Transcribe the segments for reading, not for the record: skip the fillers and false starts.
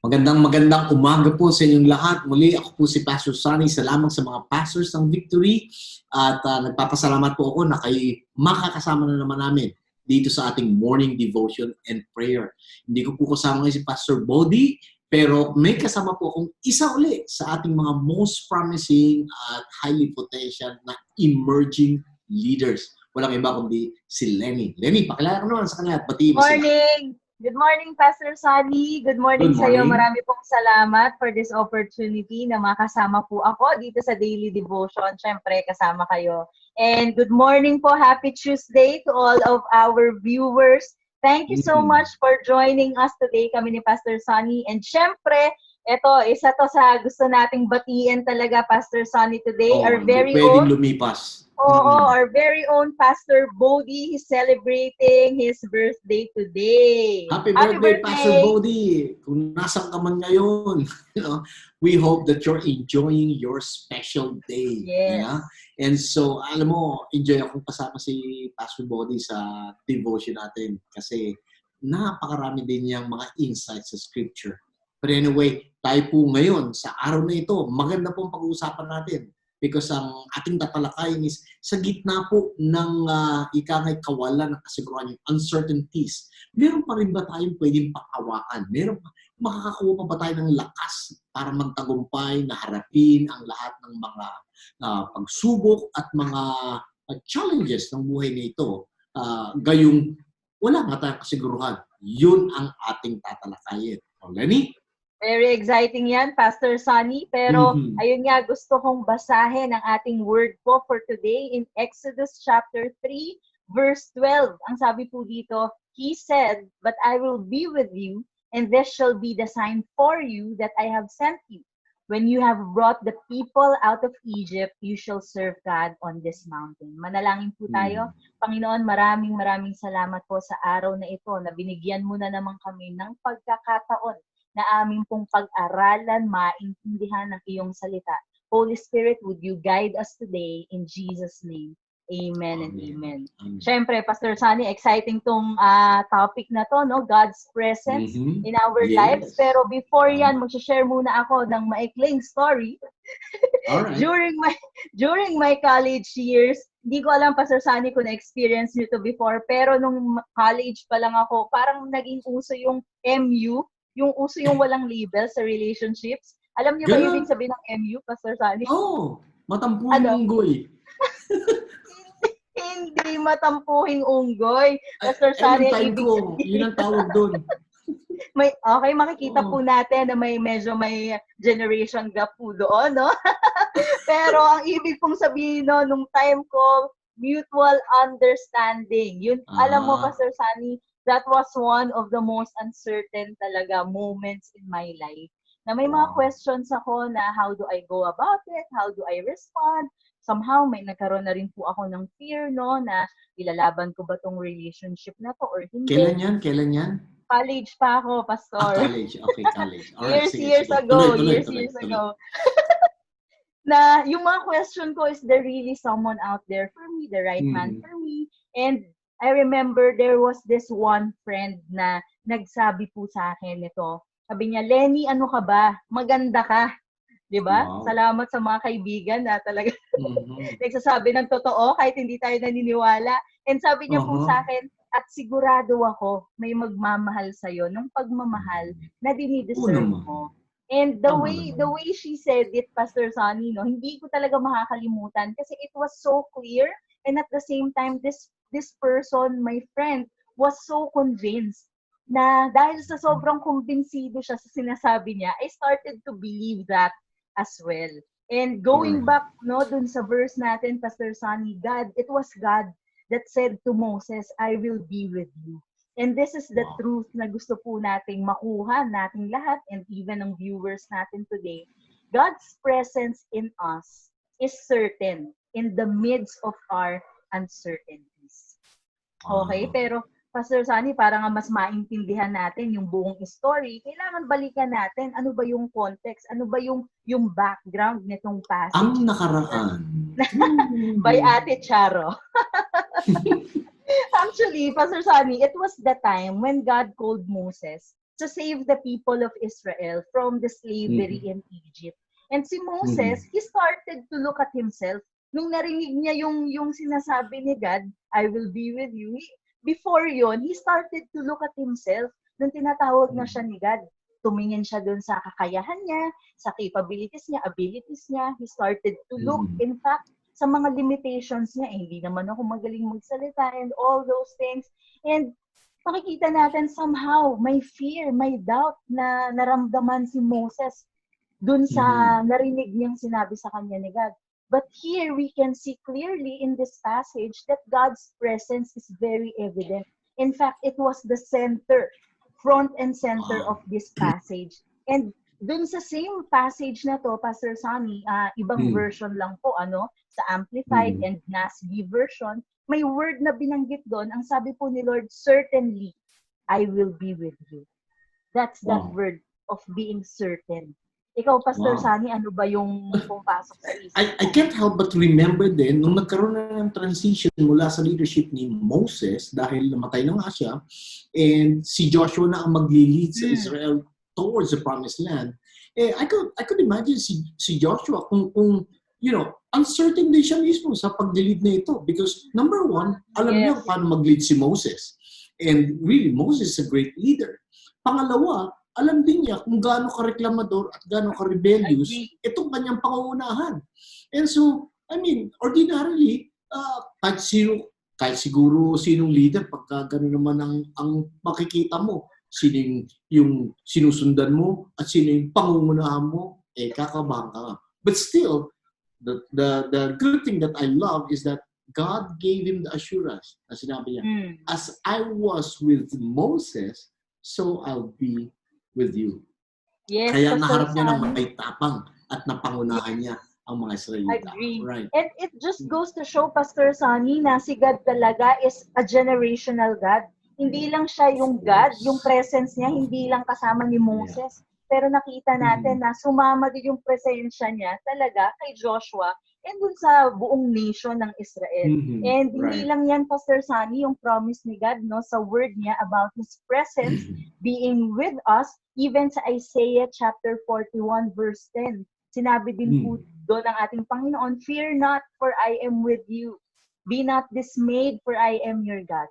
Magandang umaga po sa inyong lahat. Muli ako po si Pastor Sonny. Salamat sa mga pastors ng Victory at nagpapasalamat po ako na kayo makakasama na naman namin dito sa ating morning devotion and prayer. Hindi ko po kasama ngayon si Pastor Body, pero may kasama po akong isa uli sa ating mga most promising at highly potential na emerging leaders. Walang iba kundi si Lenny. Lenny, pakilala ka naman sa kanila at batiin mo sila. Morning! Good morning, Pastor Sunny. Good morning sa iyo. Marami pong salamat for this opportunity na makasama po ako dito sa Daily Devotion. Siyempre, kasama kayo. And good morning po. Happy Tuesday to all of our viewers. Thank you so much for joining us today, kami ni Pastor Sunny. And siyempre, isa to sa gusto nating batiin talaga, Pastor Sunny, today. Our very own... lumipas. Our very own Pastor Body is celebrating his birthday today. Happy birthday, Pastor Body! Kung nasan ka man ngayon, we hope that you're enjoying your special day. Yes. Yeah? And so, alam mo, enjoy akong kasama si Pastor Body sa devotion natin kasi napakarami din niyang mga insights sa Scripture. But anyway, tayo po ngayon, sa araw na ito, maganda pong pag-uusapan natin. Because ang ating tatalakayin is sa gitna po ng ikangay kawalan ng kasiguruhan, yung uncertainties. Meron pa rin ba tayong pwedeng pakawakan? Makakakuha pa ba tayo ng lakas para magtagumpay na harapin ang lahat ng mga pagsubok at mga challenges ng buhay na ito? Gayong wala nga tayong kasiguruhan. Yun ang ating tatalakayin. Lenny? Very exciting yan, Pastor Sunny. Pero ayun nga, gusto kong basahin ang ating word po for today in Exodus chapter 3, verse 12. Ang sabi po dito, He said, "But I will be with you, and this shall be the sign for you that I have sent you. When you have brought the people out of Egypt, you shall serve God on this mountain." Manalangin po tayo. Panginoon, maraming salamat po sa araw na ito na binigyan mo na naman kami ng pagkakataon na aming pong pag-aralan, maintindihan ng iyong salita. Holy Spirit, would you guide us today in Jesus' name? Amen and amen. Siyempre, Pastor Sunny, exciting tong topic na to, no? God's presence in our lives. Pero before yan, mag-share muna ako ng maikling story. Alright. During my college years, hindi ko alam, Pastor Sunny, kung na-experience nyo to before, pero nung college pa lang ako, parang naging uso yung MU, yung uso yung walang label sa relationships. Alam niyo ba ibig sabihin ng MU, Pastor Sunny? Matampuhing unggoy. Hindi matampuhing unggoy. Pastor Sunny, ibig sabihin. Yun ang tawag doon. Makikita po natin na may generation gap po doon, no? Pero ang ibig pong sabihin no, nung time ko, mutual understanding. Yun, alam mo, Pastor Sunny, that was one of the most uncertain talaga moments in my life. Na may mga questions ako na how do I go about it? How do I respond? Somehow, may nagkaroon na rin po ako ng fear, no, na ilalaban ko ba tong relationship na to or hindi. Kailan yan? College pa ako, Pastor. College. Okay, college. Alright, years ago. Na yung mga question ko, is there really someone out there for me, the right man for me? And I remember there was this one friend na nagsabi po sa akin nito. Sabi niya, Lenny, ano ka ba? Maganda ka. Diba? Wow. Salamat sa mga kaibigan na talaga nagsasabi ng totoo kahit hindi tayo naniniwala. And sabi niya po sa akin, at sigurado ako may magmamahal sa'yo nung pagmamahal na dinideserve mo. And the way she said it, Pastor Sunny, no, hindi ko talaga makakalimutan kasi it was so clear and at the same time, this person, my friend, was so convinced na dahil sa sobrang kumbinsido siya sa sinasabi niya, I started to believe that as well. And going back no dun sa verse natin, Pastor Sunny, it was God that said to Moses, I will be with you. And this is the truth na gusto po nating makuha nating lahat and even ang viewers natin today. God's presence in us is certain in the midst of our uncertainties. Okay, pero Pastor Sunny, para nga mas maintindihan natin yung buong story, kailangan balikan natin ano ba yung context, ano ba yung background nitong passage. Ang nakaraan. By Ate Charo. Actually, Pastor Sunny, it was the time when God called Moses to save the people of Israel from the slavery in Egypt. And si Moses, he started to look at himself. Nung narinig niya yung sinasabi ni God, I will be with you. Before yon, he started to look at himself. Nung tinatawag na siya ni God, tumingin siya dun sa kakayahan niya, sa capabilities niya, abilities niya. He started to look, in fact, sa mga limitations niya. Hindi naman ako magaling magsalita and all those things. And makikita natin somehow, may fear, may doubt na naramdaman si Moses dun sa narinig niyang sinabi sa kanya ni God. But here we can see clearly in this passage that God's presence is very evident. In fact, it was the center, front and center of this passage. And dun sa same passage na to, Pastor Sammy, ibang version lang po, sa Amplified and NASB version, may word na binanggit doon. Ang sabi po ni Lord, certainly, I will be with you. That's that word of being certain. Ikaw, Pastor Sani, ano ba yung pumapasok sa isip? I can't help but remember din, nung nagkaroon na ng transition mula sa leadership ni Moses, dahil namatay na nga siya, and si Joshua na ang magli-lead sa Israel towards the promised land, I could imagine si Joshua kung uncertain din siya mismo sa pag-lead na ito. Because number one, alam niya paano mag-lead si Moses. And really, Moses is a great leader. Pangalawa, alam din niya kung gaano ka-reklamador at gaano ka-rebellious itong kanyang pangungunahan. And so, ordinarily, kahit siguro sinong leader, pagka gano'n naman ang makikita mo, sino yung sinusundan mo at sino yung pangungunahan mo, kakabahan ka nga. But still, the good thing that I love is that God gave him the assurance na sinabi niya, as I was with Moses, so I'll be with you. Yes, kaya naharap niya ng may tapang at napangunahan niya ang mga Israelita. Agree. Right. And it just goes to show, Pastor Sonny, na si God talaga is a generational God. Hindi lang siya yung God, yung presence niya, hindi lang kasama ni Moses. Pero nakita natin na sumama din yung presensya niya talaga kay Joshua and dun sa buong nation ng Israel. And hindi lang yan, Pastor Sonny, yung promise ni God sa word niya about His presence being with us, even sa Isaiah chapter 41 verse 10. Sinabi din po doon ng ating Panginoon, fear not, for I am with you. Be not dismayed, for I am your God.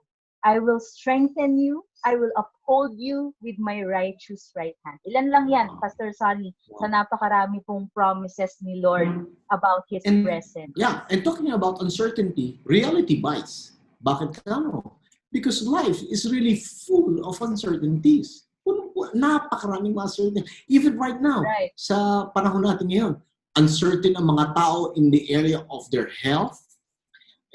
I will strengthen you. I will uphold you with my righteous right hand. Ilan lang yan, Pastor Sonny, sa napakarami pong promises ni Lord about His presence. Yeah, and talking about uncertainty, reality bites. Bakit kamo? Because life is really full of uncertainties. Napakaraming uncertainty. Even right now, sa panahon natin ngayon, uncertain ang mga tao in the area of their health,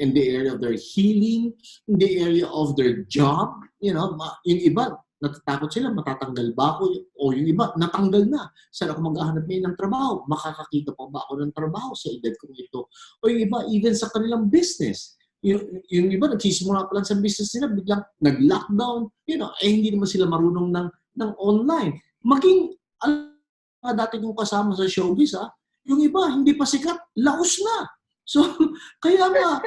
in the area of their healing, in the area of their job. Yung iba, natatakot sila, matatanggal ba ako? O yung iba, natanggal na. Saan ako maghahanap ngayon ng trabaho? Makakakita pa ba ako ng trabaho sa edad kong ito? O yung iba, even sa kanilang business. Yung iba, nagsisimula pa lang sa business nila, biglang nag-lockdown. Hindi naman sila marunong ng online. Maging, dati kong kasama sa showbiz, yung iba, hindi pa sikat, laos na. So, kaya nga,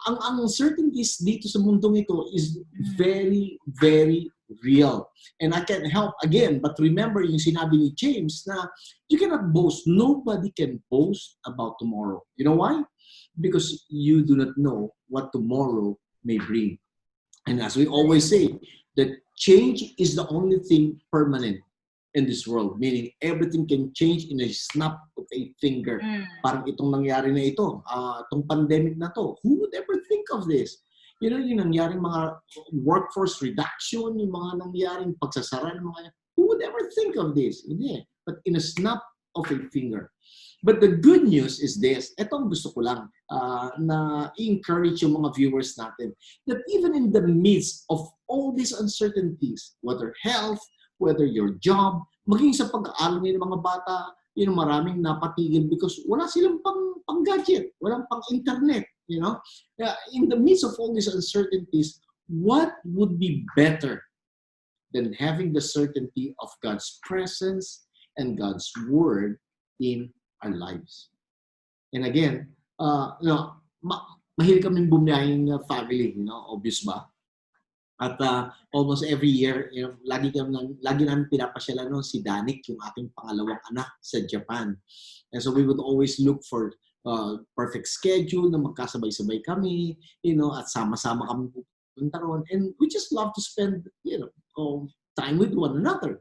ang uncertainties dito sa mundong ito is very, very real. And I can't help, again, but remember yung sinabi ni James na you cannot boast. Nobody can boast about tomorrow. You know why? Because you do not know what tomorrow may bring. And as we always say, that change is the only thing permanent in this world, meaning everything can change in a snap of a finger. Parang itong nangyari na ito, itong pandemic na to, who would ever think of this? Yung nangyaring mga workforce reduction, yung mga nangyaring pagsasara ng mga, who would ever think of this? Hindi. But in a snap of a finger. But the good news is this, itong gusto ko lang na i-encourage yung mga viewers natin, that even in the midst of all these uncertainties, whether health, whether your job, maging sa pag-aaral ng mga bata, maraming napatigil because wala silang pang-gadget, walang pang-internet, In the midst of all these uncertainties, what would be better than having the certainty of God's presence and God's word in our lives? And again, mahilig kaming bumiyahing family, obvious ba? At almost every year, lagi namin pinapasyalan si Danik, yung aking pangalawang anak sa Japan. And so we would always look for perfect schedule na magkasabay-sabay kami, at sama-sama kami pupunta ron. And we just love to spend, time with one another.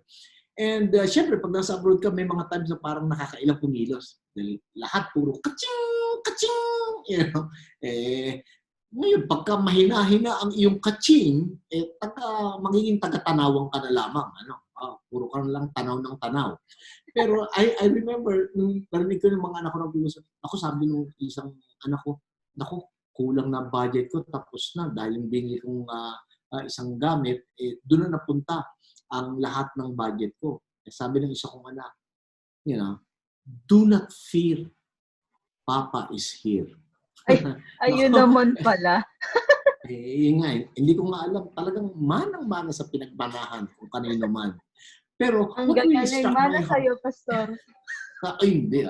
And syempre, pag nasa abroad ka, may mga times na parang nakakailang kumilos. Dahil lahat puro kaching, kaching, ngayon, pagka mahina-hina ang iyong kaching, magiging taga-tanawang ka na lamang. Puro ka lang tanaw ng tanaw. Pero I remember, nung narinig ko ng mga anak ko ako sabi nung isang anak ko, naku, kulang na budget ko, tapos na, dahil yung binili kong isang gamit, doon na napunta ang lahat ng budget ko. Sabi ng isa kong anak, do not fear, Papa is here. Ayun naman pala. Hindi ko nga alam. Talagang manang-mana sa pinagbanahan kung kanino man. Pero, ang galing mana sa'yo, Pastor. Hindi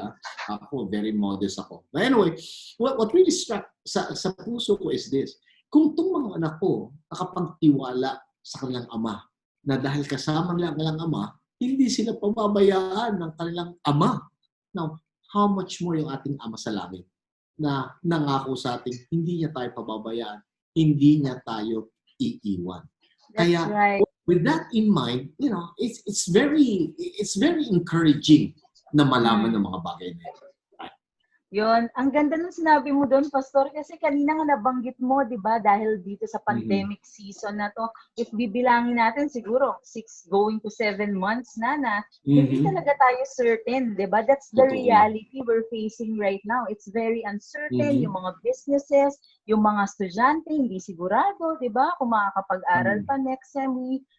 Ako, very modest ako. But anyway, what really struck sa puso ko is this. Kung itong mga anak ko nakapagtiwala sa kanilang ama, na dahil kasama ng kanilang ama, hindi sila pababayaan ng kanilang ama. Now, how much more yung ating ama sa langit na nangako sa atin, hindi niya tayo pababayaan, hindi niya tayo iiwan. That's right. With that in mind, it's very encouraging na malaman ng mga bagay na ito. Yun, ang ganda ng sinabi mo doon, Pastor, kasi kanina nga nabanggit mo, di ba, dahil dito sa pandemic season na to, if bibilangin natin siguro 6 going to 7 months na hindi talaga tayo certain, di ba? That's the reality we're facing right now. It's very uncertain, yung mga businesses, yung mga estudyante, hindi sigurado, di ba? Kung makakapag-aral pa next sem,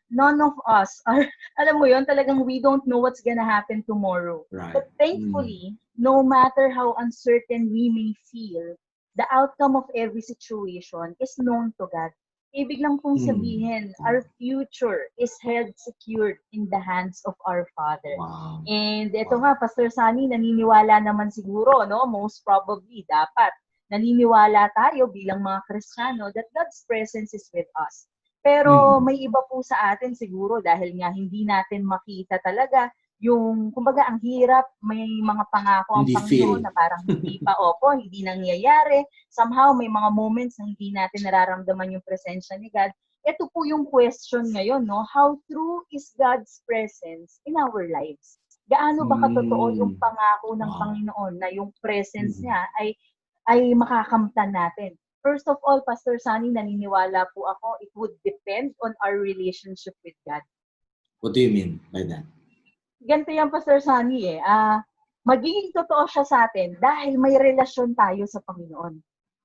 none of us are, alam mo yun, talagang we don't know what's gonna happen tomorrow. Right. But thankfully, no matter how uncertain we may feel, the outcome of every situation is known to God. Ibig lang pong sabihin, our future is held secured in the hands of our Father. Wow. And ito nga, Pastor Sunny, naniniwala naman siguro, most probably, dapat, naniniwala tayo bilang mga Kristiyano that God's presence is with us. Pero may iba po sa atin siguro dahil nga hindi natin makita talaga yung, kumbaga, ang hirap, may mga pangako ang Panginoon na parang hindi pa, hindi nangyayari. Somehow, may mga moments na hindi natin nararamdaman yung presensya ni God. Ito po yung question ngayon, how true is God's presence in our lives? Gaano ba katotoo yung pangako ng Panginoon na yung presence niya ay makakamtan natin? First of all, Pastor Sunny, naniniwala po ako, it would depend on our relationship with God. What do you mean by that? Ganito yan, Pastor Sunny magiging totoo siya sa atin dahil may relasyon tayo sa Panginoon.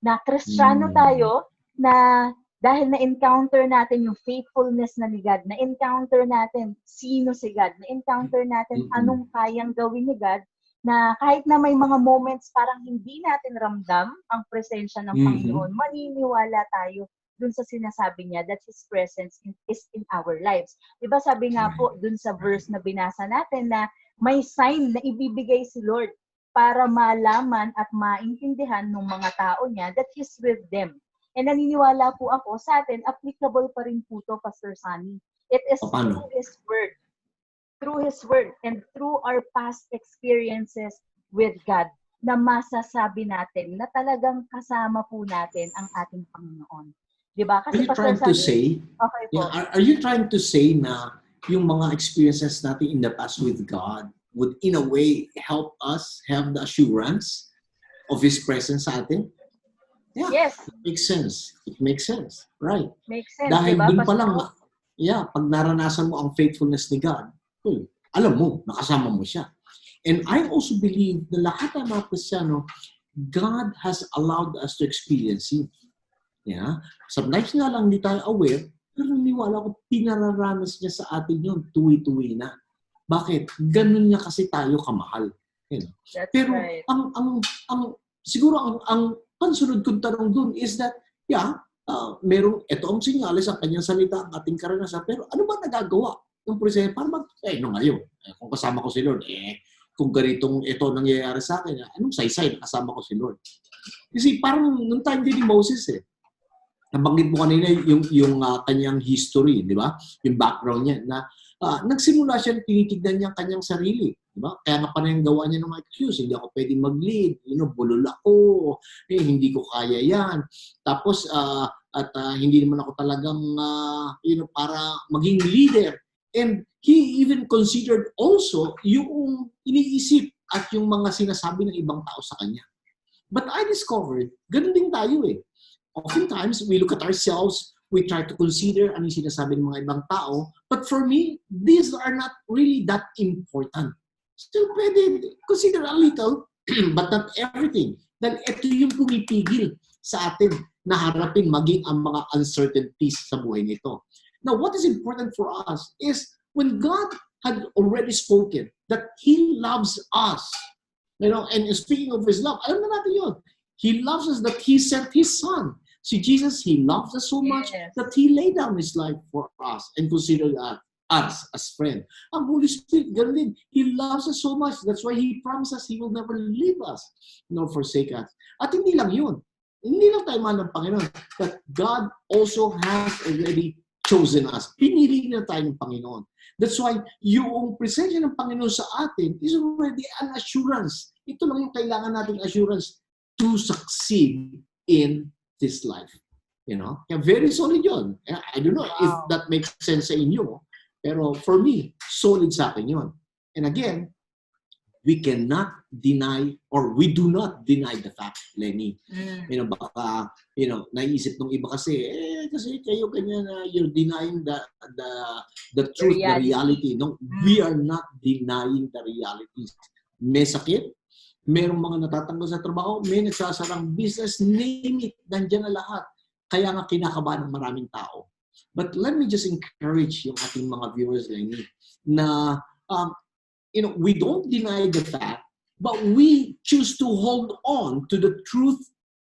Na Kristiyano tayo, na dahil na-encounter natin yung faithfulness na ni God, na-encounter natin sino si God, na-encounter natin anong kayang gawin ni God, na kahit na may mga moments parang hindi natin ramdam ang presensya ng Panginoon, maniniwala tayo dun sa sinasabi niya that His presence is in our lives. Diba sabi nga po dun sa verse na binasa natin na may sign na ibibigay si Lord para malaman at maintindihan ng mga tao niya that He's with them. And naniniwala po ako sa atin, applicable pa rin po to, Pastor Sunny. It is through His Word. Through His Word and through our past experiences with God na masasabi natin na talagang kasama po natin ang ating Panginoon. Diba? Kasi are you trying to say na yung mga experiences natin in the past with God would in a way help us have the assurance of His presence sa atin? Yeah, yes. It makes sense. Right. Makes sense, dahil diba? dun pa lang, pag naranasan mo ang faithfulness ni God, alam mo, nakasama mo siya. And I also believe na lahat ng mga Kristiyano, God has allowed us to experience Him. Sometimes nga lang hindi tayo aware, pero naniwala ko, pinararanas niya sa atin yun, tuwi-tuwi na. Bakit? Ganun niya kasi tayo kamahal. That's pero right. siguro ang pansunod kong tanong dun is that, merong, ito ang sinyalis sa kanyang salita, ang ating karanasan, pero ano ba nagagawa ng presensya? Para ngayon, kung kasama ko si Lord, kung ganitong ito nangyayari sa akin, anong saysay na kasama ko si Lord? Kasi parang nung time din ni Moses nabanggit mo kanina yung kanyang history, di ba? Yung background niya na nagsimula siya, tinitignan niya ang kanyang sarili, di ba? Kaya nga pa rin gawa niya ng mga excuse, hindi ako pwedeng mag-lead, bulol ako, hindi ko kaya yan. Tapos, hindi naman ako talagang, para maging leader. And he even considered also yung iniisip at yung mga sinasabi ng ibang tao sa kanya. But I discovered, ganun din tayo eh. Oftentimes, we look at ourselves, we try to consider ano yung sinasabi ng mga ibang tao, but for me, these are not really that important. Still pwede consider a little, but not everything. Dahil ito yung pumipigil sa atin na harapin maging ang mga uncertainties sa buhay nito. Now, what is important for us is when God had already spoken that He loves us, and speaking of His love, alam na natin yun. He loves us that He sent His Son. See, Jesus, He loves us so much that He laid down His life for us and considered us as friend. Ang Holy Spirit, ganun din. He loves us so much. That's why He promised us He will never leave us nor forsake us. At hindi lang yun. Hindi lang tayo mahal ng Panginoon. But God also has already chosen us. Pinili na tayo ng Panginoon. That's why yung presensya ng Panginoon sa atin is already an assurance. Ito lang yung kailangan nating assurance to succeed in this life. Kaya very solid yun. I don't know if that makes sense sa inyo, pero for me, solid sa akin yun. And again, we cannot deny or we do not deny the fact, Lenny. Baka, naisip ng iba kasi kayo ganyan, you're denying the truth, the reality. No, we are not denying the realities. May sakit, merong mga natatanggal sa trabaho, may nagsasarang business, name it, nandiyan na lahat. Kaya nga kinakabahan ng maraming tao. But let me just encourage yung ating mga viewers, Lenny, na we don't deny the fact, but we choose to hold on to the truth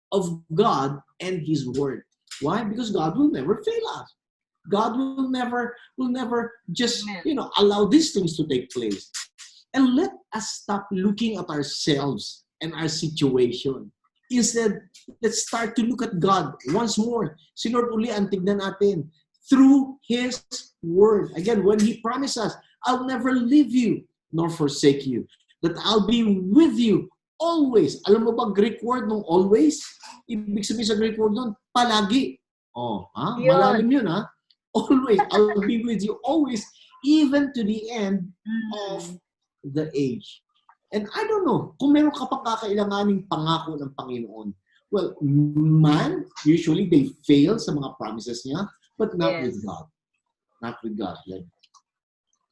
of God and His Word. Why? Because God will never fail us. God will never just allow these things to take place. And let us stop looking at ourselves and our situation. Instead, let's start to look at God once more. Si Lord uli ang tignan natin through His Word. Again, when He promised us, I'll never leave you nor forsake you. That I'll be with you always. Alam mo ba Greek word nung always? Ibig sabihin sa Greek word nun, palagi. Malalim yun ha. Always. I'll be with you always, even to the end of the age. And I don't know, kung meron ka pang kakailanganing pangako ng Panginoon. Well, man, usually they fail sa mga promises niya, but not with God. Not with God.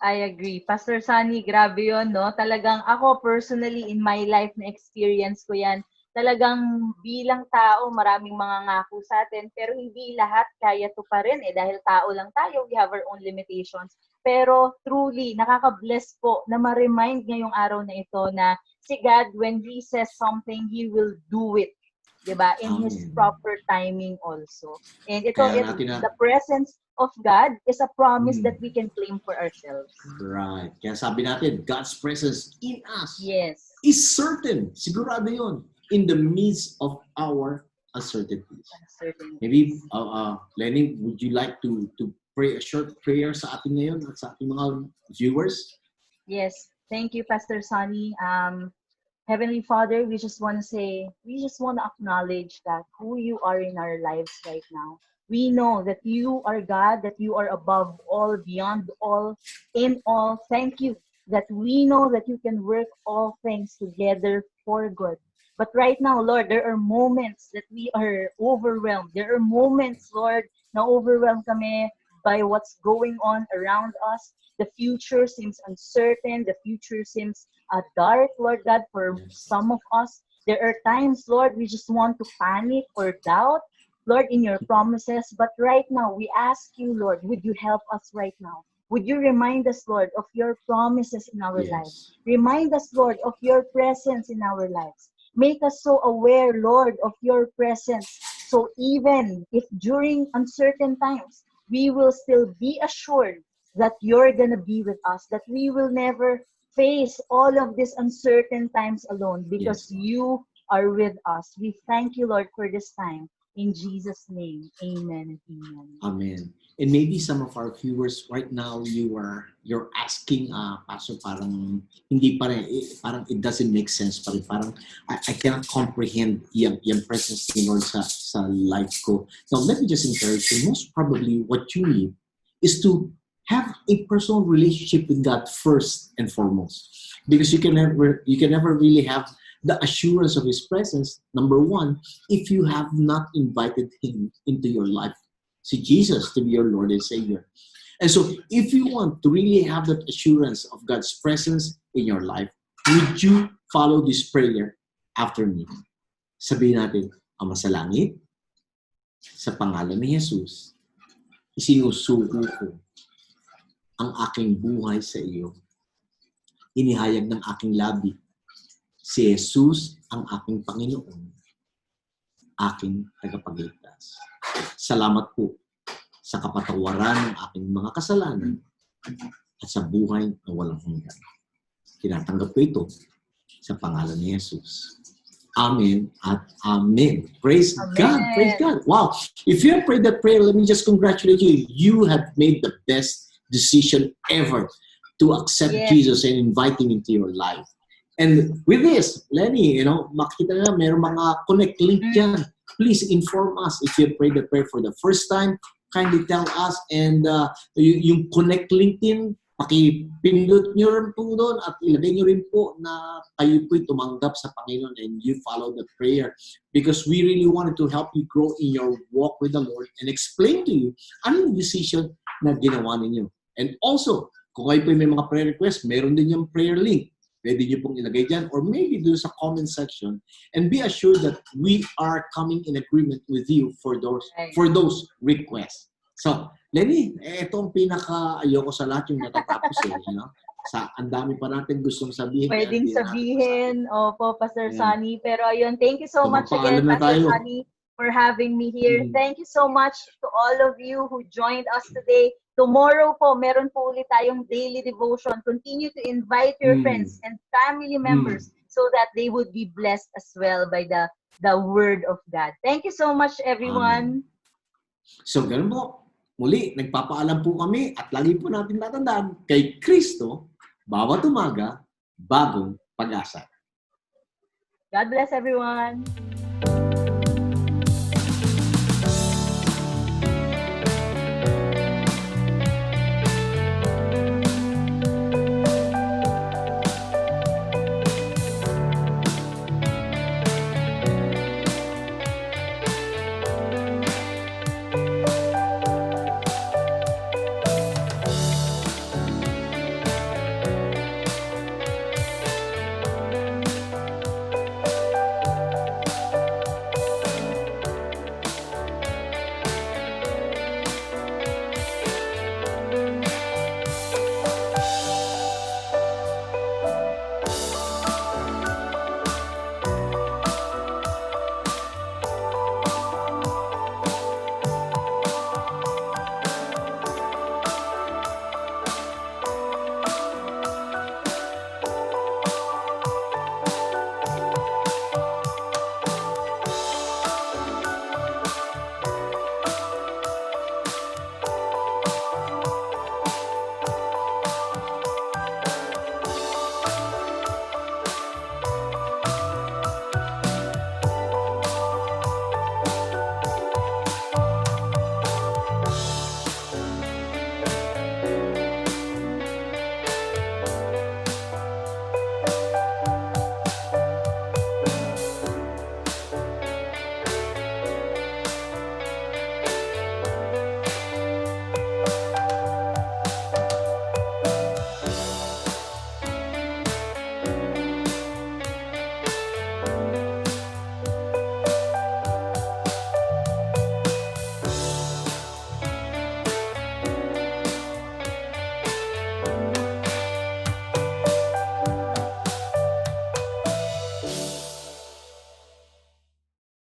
I agree. Pastor Sunny, grabe yun, no? Talagang ako personally in my life na experience ko yan. Talagang bilang tao, maraming mga ngako sa atin, pero hindi lahat kaya to pa rin dahil tao lang tayo, we have our own limitations. Pero truly, nakaka-bless po na ma-remind ngayong araw na ito na si God, when He says something, He will do it. Diba? In His proper timing also. And ito, the presence of God is a promise that we can claim for ourselves. Right. Kaya sabi natin, God's presence in us is certain. Sigurado yun. In the midst of our uncertainties. Maybe, Lenny, would you like to pray a short prayer sa atin ngayon at sa ating mga viewers? Yes. Thank you, Pastor Sunny. Heavenly Father, we just want to acknowledge that who you are in our lives right now. We know that you are God, that you are above all, beyond all, in all. Thank you that we know that you can work all things together for good. But right now, Lord, there are moments that we are overwhelmed. There are moments, Lord, na overwhelmed kami by what's going on around us. The future seems uncertain. The future seems dark, Lord God, for some of us. There are times, Lord, we just want to panic or doubt, Lord, in your promises. But right now, we ask you, Lord, would you help us right now? Would you remind us, Lord, of your promises in our lives? Remind us, Lord, of your presence in our lives. Make us so aware, Lord, of your presence. So even if during uncertain times, we will still be assured that you're going to be with us, that we will never face all of these uncertain times alone because you are with us. We thank you, Lord, for this time. In Jesus' name, amen and amen. Amen. And maybe some of our viewers right now, you're asking, Pastor, parang hindi pa rin, parang it doesn't make sense pa rin. Parang I cannot comprehend yung presence ni Lord sa life ko. Now, let me just encourage you. Most probably what you need is to have a personal relationship with God first and foremost. Because you can never really have the assurance of His presence, number one, if you have not invited Him into your life. See Jesus to be your Lord and Savior. And so, if you want to really have that assurance of God's presence in your life, would you follow this prayer after me? Sabihin natin, Ama sa langit, sa pangalan ni Jesus, isinusuko ko ang aking buhay sa iyo. Inihayag ng aking labi, si Jesus ang aking Panginoon, aking tagapagligtas. Salamat po sa kapatawaran ng aking mga kasalanan at sa buhay na walang hanggan. Tinatanggap ko ito sa pangalan ni Jesus. Amen at amen. Praise Amen. God. Praise God. Wow. If you have prayed that prayer, let me just congratulate you. You have made the best decision ever to accept Jesus and invite Him into your life. And with this, Lenny, makita na meron mga connect link dyan. Please inform us if you prayed the prayer for the first time. Kindly tell us. And yung connect link din, pakipindot nyo rin po doon at ilagay nyo rin po na kayo po'y tumanggap sa Panginoon and you follow the prayer. Because we really wanted to help you grow in your walk with the Lord and explain to you ano yung decision na ginawa ninyo. And also, kung kayo po'y may mga prayer request, meron din yung prayer link. Pwede nyo pong ilagay dyan or maybe do sa comment section and be assured that we are coming in agreement with you for those requests. So, Lenny, ito ang pinaka-ayoko sa lahat yung natatapos sa ang dami pa natin gustong sabihin. Pwedeng sabihin, opo, Pastor Sunny. Pero ayun, thank you so much again, Pastor Sunny, for having me here. Thank you so much to all of you who joined us today. Tomorrow po, meron po ulit tayong daily devotion. Continue to invite your friends and family members so that they would be blessed as well by the Word of God. Thank you so much, everyone. So, ganun po. Muli, nagpapaalam po kami at lagi po natin tatandaan, kay Kristo, bawat umaga, bagong pag-asa. God bless everyone.